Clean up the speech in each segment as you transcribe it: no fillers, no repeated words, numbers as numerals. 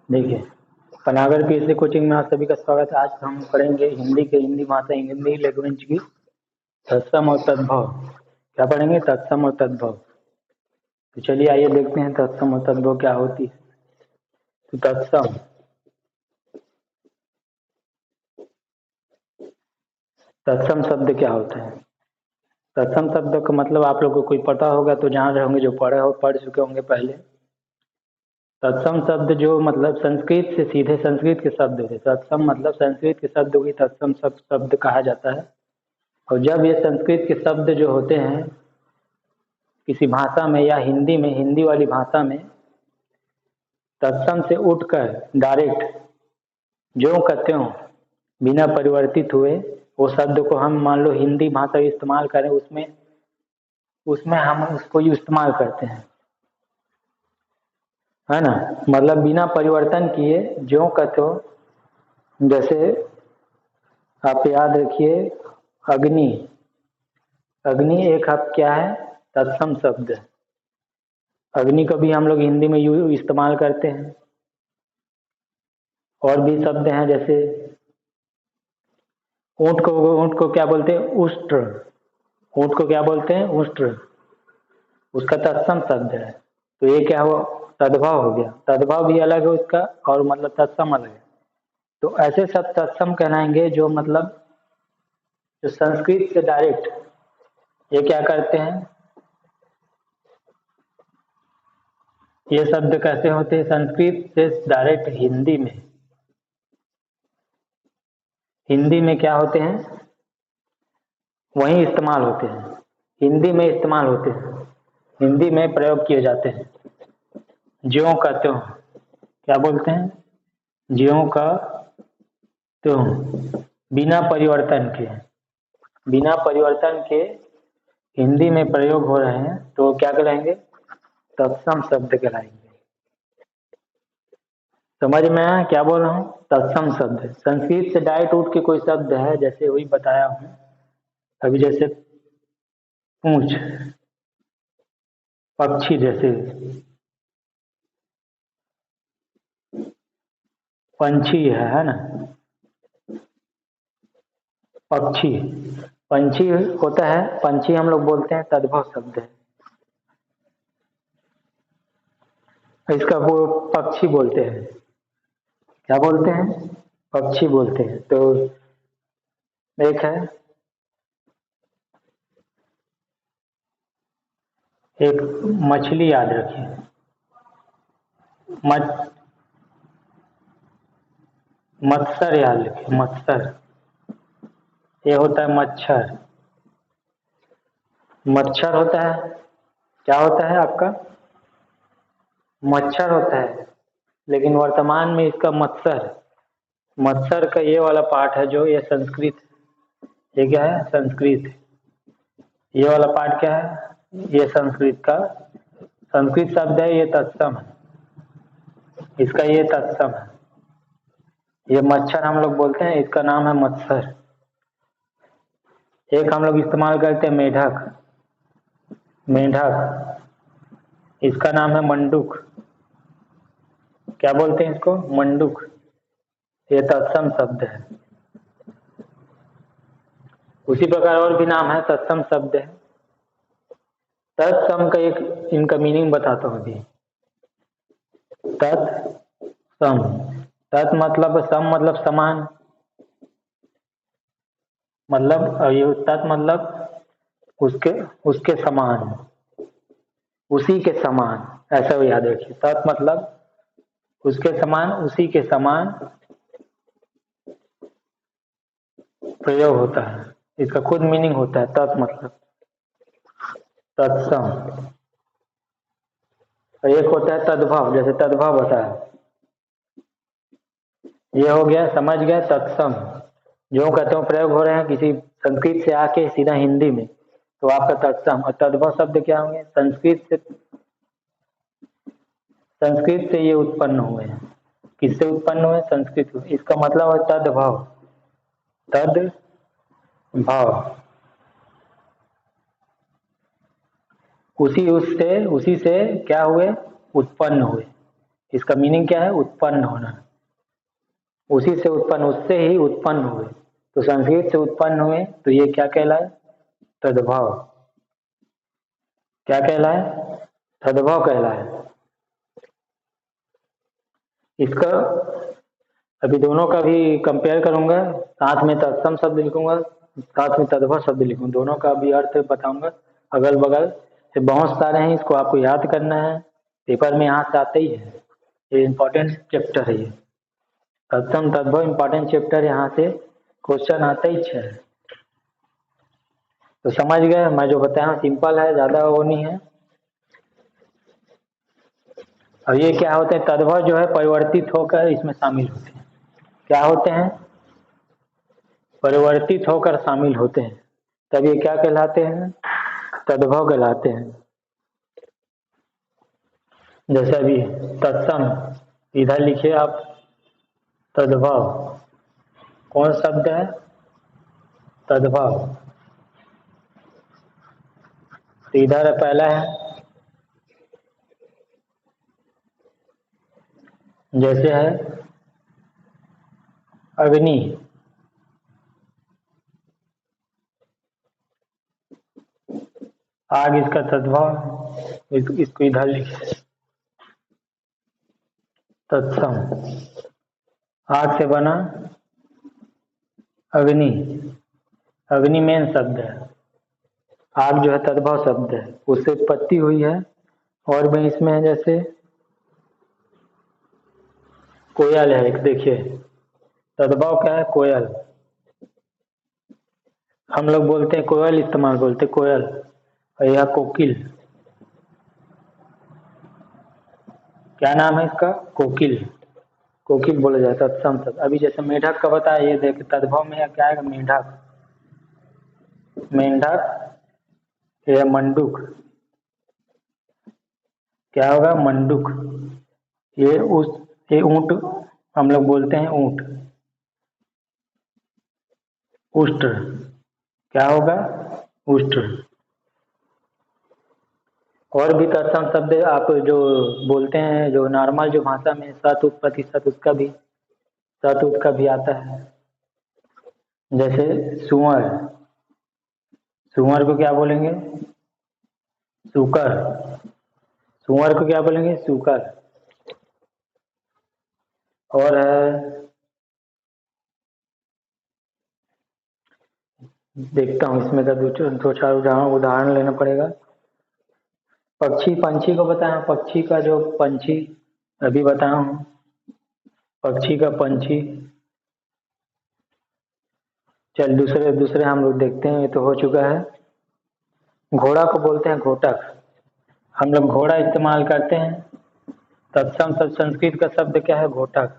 देखिए, Panagar PSC coaching में आप सभी का स्वागत है। आज हम पढ़ेंगे हिंदी के हिंदी भाषा हिंदी लैंग्वेज की तत्सम और तद्भव। क्या पढ़ेंगे? तत्सम और तद्भव। तो चलिए आइए देखते हैं तत्सम और तद्भव क्या होती है। तो तत्सम शब्द क्या होता है? तत्सम शब्द का मतलब आप लोगों को कोई पता होगा तो जान रहे होंगे, जो पढ़ चुके होंगे पहले। तत्सम शब्द जो मतलब संस्कृत से सीधे संस्कृत के शब्द होते। तत्सम मतलब संस्कृत के शब्द को तत्सम शब्द कहा जाता है। और जब ये संस्कृत के शब्द जो होते हैं किसी भाषा में या हिंदी में, हिंदी वाली भाषा में तत्सम से उठकर डायरेक्ट ज्यों का त्यों बिना परिवर्तित हुए वो शब्द को हम मान लो हिंदी भाषा इस्तेमाल करें, उसमें उसमें हम उसको इस्तेमाल करते हैं, है ना। मतलब बिना परिवर्तन किए ज्यों का त्यों। जैसे आप याद रखिए, अग्नि। अग्नि एक अब क्या है? तत्सम शब्द है। अग्नि को भी हम लोग हिंदी में इस्तेमाल करते हैं। और भी शब्द हैं, जैसे ऊंट को क्या बोलते हैं? उष्ट्र। ऊंट को क्या बोलते हैं? उष्ट्र। उसका तत्सम शब्द है। तो ये क्या हुआ? तद्भव हो गया। तद्भव भी अलग है उसका, और मतलब तत्सम अलग है। तो ऐसे सब तत्सम कहलाएंगे जो मतलब जो संस्कृत से डायरेक्ट ये क्या करते हैं, ये शब्द कैसे होते हैं? संस्कृत से डायरेक्ट हिंदी में क्या होते हैं? वहीं इस्तेमाल होते हैं। हिंदी में इस्तेमाल होते हैं, हिंदी में प्रयोग किए जाते हैं। ज्यों का त्यों क्या बोलते हैं? ज्यों का त्यों बिना परिवर्तन के, बिना परिवर्तन के हिंदी में प्रयोग हो रहे हैं तो क्या कहलाएंगे? तत्सम शब्द कहलाएंगे। समझ में आया क्या बोल रहा हूँ? तत्सम शब्द संस्कृत से डायरेक्ट उठ के कोई शब्द है, जैसे वही बताया हूँ अभी। जैसे पूंछ, पक्षी, जैसे पंछी है ना। पक्षी, पंछी होता है, पंछी हम लोग बोलते हैं तद्भव शब्द है। इसका वो पक्षी बोलते हैं। क्या बोलते हैं? पक्षी बोलते हैं। तो एक है, एक मछली याद रखिए। मत्सर याद रखिए। मत्सर ये होता है मच्छर। मच्छर होता है, क्या होता है आपका? मच्छर होता है, लेकिन वर्तमान में इसका मत्सर, मत्सर का ये वाला पार्ट है जो ये संस्कृत, ये क्या है? संस्कृत। ये वाला पार्ट क्या है? ये संस्कृत का, संस्कृत शब्द है, ये तत्सम है। इसका ये तत्सम है। ये मच्छर हम लोग बोलते हैं, इसका नाम है मत्सर। एक हम लोग इस्तेमाल करते हैं मेढक। मेढक, इसका नाम है मंडूक। क्या बोलते हैं इसको? मंडूक। ये तत्सम शब्द है। उसी प्रकार और भी नाम है, तत्सम शब्द है। तत्सम का एक इनका मीनिंग बताता हूँ अभी। तत्सम, तत् मतलब सम मतलब समान, मतलब ये तत् मतलब उसके उसके समान, उसी के समान, ऐसा वो याद रखिए। तत् मतलब उसके समान, उसी के समान प्रयोग होता है। इसका खुद मीनिंग होता है तत् मतलब तत्सम। और एक होता है तद्भव, जैसे तद्भव होता है। ये हो गया, समझ गए? तत्सम जो कहते हो प्रयोग हो रहे हैं किसी संस्कृत से आके सीधा हिंदी में, तो आपका तत्सम। और तद्भव शब्द क्या होंगे? संस्कृत से ये उत्पन्न हुए हैं। किससे उत्पन्न हुए? संस्कृत। इसका मतलब है तद्भव। तद्भव उसी से क्या हुए? उत्पन्न हुए। इसका मीनिंग क्या है? उत्पन्न होना। उसी से उत्पन्न, उससे ही उत्पन्न हुए, तो संस्कृत से उत्पन्न हुए तो ये क्या कहलाए? तद्भव। क्या कहलाए? तद्भव कहलाए। इसका अभी दोनों का भी कंपेयर करूंगा, साथ में तत्सम शब्द लिखूंगा, साथ में तद्भव शब्द लिखूंगा, दोनों का भी अर्थ बताऊंगा। अगल बगल से बहुत सारे हैं, इसको आपको याद करना है, पेपर में यहाँ से आते ही है, ये इम्पोर्टेंट चैप्टर है। ये तत्सम तद्भव इम्पोर्टेंट चैप्टर, यहाँ से क्वेश्चन आता ही है। तो समझ गए, मैं जो बताया सिंपल है, ज्यादा वो नहीं है। और ये क्या होते हैं? तद्भव जो है परिवर्तित होकर इसमें शामिल होते हैं। क्या होते हैं? परिवर्तित होकर शामिल होते हैं, तब ये क्या कहलाते हैं? तद्भव कहलाते हैं। जैसे अभी तत्सम, इधर लिखिए आप तद्भव, कौन शब्द है? तद्भव। तो इधर पहला है, जैसे है अग्नि, आग इसका तद्भव, इसको इधर लिखिए तत्सम। आग से बना अग्नि, अग्नि मेन शब्द है, आग जो है तद्भव शब्द है, उससे उत्पत्ति हुई है। और भी इसमें है, जैसे कोयल है एक, देखिए तद्भव क्या है? कोयल। हम लोग बोलते हैं कोयल, इस्तेमाल बोलते हैं कोयल, और यह कोकिल। क्या नाम है इसका? कोकिल। कोकिल बोला जाता है तत्सम शब्द। अभी जैसे मेढक का बताया, ये देख तद्भव में क्या है? मेढक, मेंढक या मंडूक। क्या होगा? मंडूक। ये ऊंट, हम लोग बोलते हैं ऊंट। उष्ट्र, क्या होगा? उष्ट्र। और भी तत्सम शब्द आप जो बोलते हैं, जो नॉर्मल जो भाषा में सत प्रतिशत, उसका भी सत उत का भी आता है। जैसे सुअर, सुअर को क्या बोलेंगे? सुकर। सुअर को क्या बोलेंगे? सुकर। और है, देखता हूँ इसमें का दो चार उदाहरण लेना पड़ेगा। पक्षी, पंछी को बताया, पक्षी का जो पंछी अभी बताया हूँ, पक्षी का पंछी। चल दूसरे दूसरे हम लोग देखते हैं, ये तो हो चुका है। घोड़ा को बोलते हैं घोटक, हम लोग घोड़ा इस्तेमाल करते हैं। तत्सम संस्कृत का शब्द क्या है? घोटक।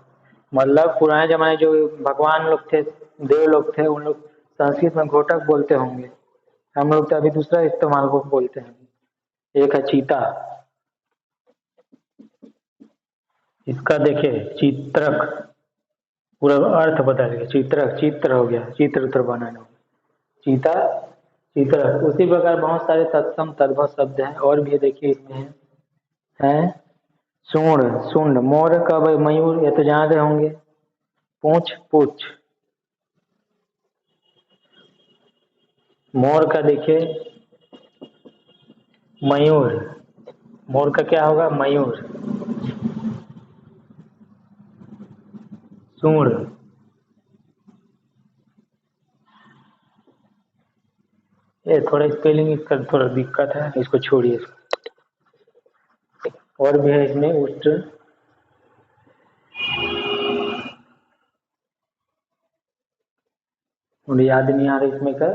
मतलब पुराने जमाने जो भगवान लोग थे, देव लोग थे, उन लोग संस्कृत में घोटक बोलते होंगे। हम लोग तो अभी दूसरा इस्तेमाल को बोलते हैं। एक है चीता, इसका देखिए चित्रक, पूरा अर्थ बदल गया, चित्रक चित्र हो गया, चित्र उत्र बनाना, चीता चित्रक। उसी प्रकार बहुत सारे तत्सम तद्भव शब्द हैं, और भी देखिए इसमें है सूंड, सुंड, मोर का मयूर, ये तो जान रहे होंगे। पूंछ, पूछ। मोर का देखिए मयूर, मोर का क्या होगा? मयूर। सूंड, ये थोड़ा स्पेलिंग इसका थोड़ा दिक्कत है, इसको छोड़िए इसको। और भी है इसमें उष्ट, मुझे याद नहीं आ रहा इसमें का।